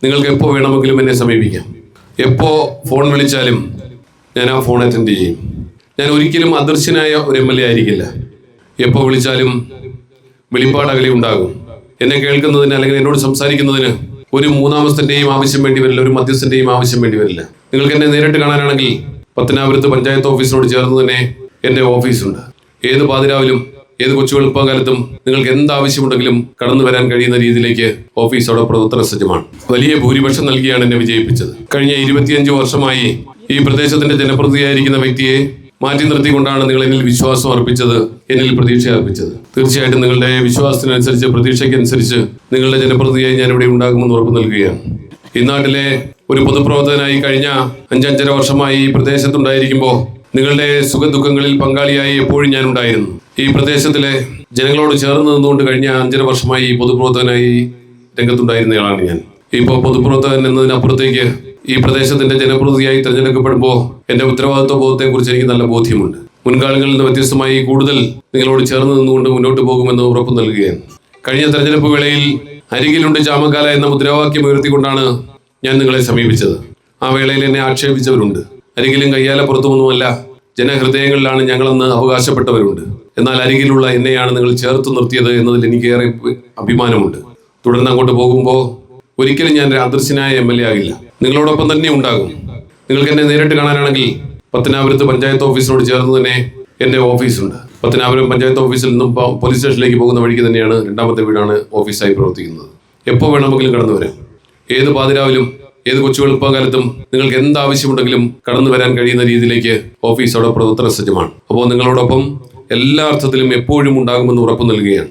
നിങ്ങൾക്ക് എപ്പോൾ വേണമെങ്കിലും എന്നെ സമീപിക്കാം. എപ്പോൾ ഫോൺ വിളിച്ചാലും ഞാൻ ആ ഫോൺ അറ്റൻഡ് ചെയ്യും. ഞാൻ ഒരിക്കലും അദൃശ്യനായ ഒരു MLA ആയിരിക്കില്ല. എപ്പോൾ വിളിച്ചാലും വെളിപ്പാടകലി ഉണ്ടാകും. എന്നെ കേൾക്കുന്നതിന് അല്ലെങ്കിൽ എന്നോട് സംസാരിക്കുന്നതിന് ഒരു മൂന്നാമസ്ഥൻ്റെയും ആവശ്യം വേണ്ടി വരില്ല, ഒരു മധ്യസ്ഥൻ്റെയും ആവശ്യം വേണ്ടി വരില്ല. നിങ്ങൾക്ക് എന്നെ നേരിട്ട് കാണാനാണെങ്കിൽ പത്തനാപുരത്ത് പഞ്ചായത്ത് ഓഫീസിനോട് ചേർന്ന് തന്നെ എൻ്റെ ഓഫീസുണ്ട്. ഏത് പാതിരാവിലും ഏത് കൊച്ചു വെളുപ്പകാലത്തും നിങ്ങൾക്ക് എന്താവശ്യമുണ്ടെങ്കിലും കടന്നു വരാൻ കഴിയുന്ന രീതിയിലേക്ക് ഓഫീസ് അവിടെ പ്രവർത്തന സജ്ജമാണ്. വലിയ ഭൂരിപക്ഷം നൽകിയാണ് എന്നെ വിജയിപ്പിച്ചത്. കഴിഞ്ഞ 25 വർഷമായി ഈ പ്രദേശത്തിന്റെ ജനപ്രതിനിധിയായിരിക്കുന്ന വ്യക്തിയെ മാറ്റി നിർത്തിക്കൊണ്ടാണ് നിങ്ങൾ എന്നിൽ വിശ്വാസം അർപ്പിച്ചത്, എന്നിൽ പ്രതീക്ഷ അർപ്പിച്ചത്. തീർച്ചയായിട്ടും നിങ്ങളുടെ വിശ്വാസത്തിനനുസരിച്ച്, പ്രതീക്ഷയ്ക്കനുസരിച്ച് നിങ്ങളുടെ ജനപ്രതിനിധിയായി ഞാൻ ഇവിടെ ഉണ്ടാകുമെന്ന് ഉറപ്പ് നൽകുകയാണ്. ഈ നാട്ടിലെ ഒരു പൊതുപ്രവർത്തകനായി കഴിഞ്ഞ 5-5.5 വർഷമായി ഈ പ്രദേശത്തുണ്ടായിരിക്കുമ്പോൾ നിങ്ങളുടെ സുഖദുഃഖങ്ങളിൽ പങ്കാളിയായി എപ്പോഴും ഞാൻ ഉണ്ടായിരുന്നു. ഈ പ്രദേശത്തിലെ ജനങ്ങളോട് ചേർന്ന് നിന്നുകൊണ്ട് കഴിഞ്ഞ 5.5 വർഷമായി ഈ പൊതുപ്രവർത്തകനായി രംഗത്തുണ്ടായിരുന്നയാളാണ് ഞാൻ. ഇപ്പോൾ പൊതുപ്രവർത്തകൻ എന്നതിനപ്പുറത്തേക്ക് ഈ പ്രദേശത്തിന്റെ ജനപ്രതിനിധിയായി തിരഞ്ഞെടുക്കപ്പെടുമ്പോൾ എന്റെ ഉത്തരവാദിത്വ ബോധത്തെക്കുറിച്ച് എനിക്ക് നല്ല ബോധ്യമുണ്ട്. മുൻകാലങ്ങളിൽ നിന്ന് വ്യത്യസ്തമായി കൂടുതൽ നിങ്ങളോട് ചേർന്ന് നിന്നുകൊണ്ട് മുന്നോട്ട് പോകുമെന്ന് ഉറപ്പ് നൽകുകയാണ്. കഴിഞ്ഞ തെരഞ്ഞെടുപ്പ് വേളയിൽ അരികിലുണ്ട് ചാമക്കാല എന്ന മുദ്രാവാക്യം ഉയർത്തിക്കൊണ്ടാണ് ഞാൻ നിങ്ങളെ സമീപിച്ചത്. ആ വേളയിൽ എന്നെ ആക്ഷേപിച്ചവരുണ്ട്. അരികിലും കയ്യാലപ്പുറത്തുമൊന്നുമല്ല, ജനഹൃദയങ്ങളിലാണ് ഞങ്ങളെന്ന് അവകാശപ്പെട്ടവരുണ്ട്. എന്നാൽ അരികിലുള്ള എന്നെയാണ് നിങ്ങൾ ചേർത്ത് നിർത്തിയത് എന്നതിൽ എനിക്കേറെ അഭിമാനമുണ്ട്. തുടർന്ന് അങ്ങോട്ട് പോകുമ്പോൾ ഒരിക്കലും ഞാൻ അദൃശ്യനായ MLA ആകില്ല, നിങ്ങളോടൊപ്പം തന്നെ ഉണ്ടാകും. നിങ്ങൾക്ക് എന്നെ നേരിട്ട് കാണാനാണെങ്കിൽ പത്തനാപുരത്ത് പഞ്ചായത്ത് ഓഫീസിനോട് ചേർന്ന് തന്നെ എൻ്റെ ഓഫീസുണ്ട്. പത്തനാപുരം പഞ്ചായത്ത് ഓഫീസിൽ നിന്നും പോലീസ് സ്റ്റേഷനിലേക്ക് പോകുന്ന വഴിക്ക് തന്നെയാണ് രണ്ടാമത്തെ വീടാണ് ഓഫീസായി പ്രവർത്തിക്കുന്നത്. എപ്പോൾ വേണമെങ്കിലും കടന്നു വരാം. ഏത് പാതിരാവിലും ഏത് കൊച്ചു വെളുപ്പകാലത്തും നിങ്ങൾക്ക് എന്താവശ്യമുണ്ടെങ്കിലും കടന്നു വരാൻ കഴിയുന്ന രീതിയിലേക്ക് ഓഫീസ് അവിടെ പ്രവർത്തന സജ്ജമാണ്. അപ്പോൾ നിങ്ങളോടൊപ്പം എല്ലാ അർത്ഥത്തിലും എപ്പോഴും ഉണ്ടാകുമെന്ന് ഉറപ്പ് നൽകുകയാണ്.